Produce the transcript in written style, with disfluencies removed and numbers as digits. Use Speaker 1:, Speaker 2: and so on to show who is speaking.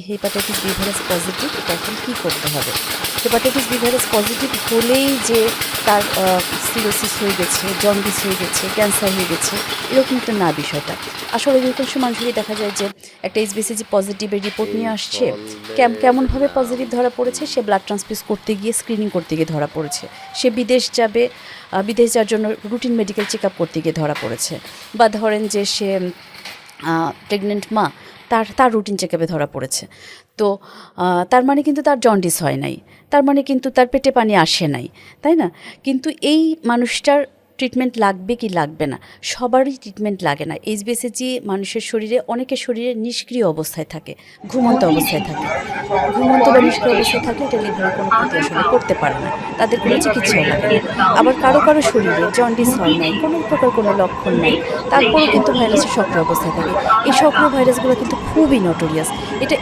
Speaker 1: Hepatitis B virus positive, তখন কী করতে হবে? হেপাটাইটিস বি ভাইরাস পজিটিভ হলেই যে তার সিরোসিস হয়ে গেছে, জন্ডিস হয়ে গেছে, ক্যান্সার হয়ে গেছে, এরকম তো না বিষয়টা। আসলে অধিকাংশ মানুষেরই দেখা যায় যে একটা এইচবিসিজি পজিটিভের রিপোর্ট নিয়ে আসছে, কেমনভাবে পজিটিভ ধরা পড়েছে, সে ব্লাড ট্রান্সফিউজ করতে গিয়ে স্ক্রিনিং করতে গিয়ে ধরা পড়েছে, সে বিদেশ যাবে, বিদেশ যাওয়ার জন্য রুটিন মেডিকেল চেক আপ করতে গিয়ে ধরা পড়েছে, বা ধরেন যে সে প্রেগনেন্ট মা, তার রুটিন চেক আপে ধরা পড়েছে। তো তার মানে কিন্তু তার জন্ডিস হয় নাই, তার মানে কিন্তু তার পেটে পানি আসে নাই, তাই না? কিন্তু এই মানুষটার ট্রিটমেন্ট লাগবে কি লাগবে না? সবারই ট্রিটমেন্ট লাগে না। এইচবিসিজি মানুষের শরীরে, অনেকের শরীরে নিষ্ক্রিয় অবস্থায় থাকে, ঘুমন্ত অবস্থায় থাকে। ঘুমন্ত বা নিষ্ক্রিয় অবস্থায় থাকলে এটা লিভারের কোনো ক্ষতি আসলে করতে পারে না, তাদের কোনো চিকিৎসাও লাগে না। আবার কারো কারো শরীরে জন্ডিস হয় নাই, কোনো প্রকার কোনো লক্ষণ নাই, তারপরেও কিন্তু ভাইরাসের সক্রিয় অবস্থায় থাকে। এই সক্রিয় ভাইরাসগুলো কিন্তু খুবই নটোরিয়াস। এটা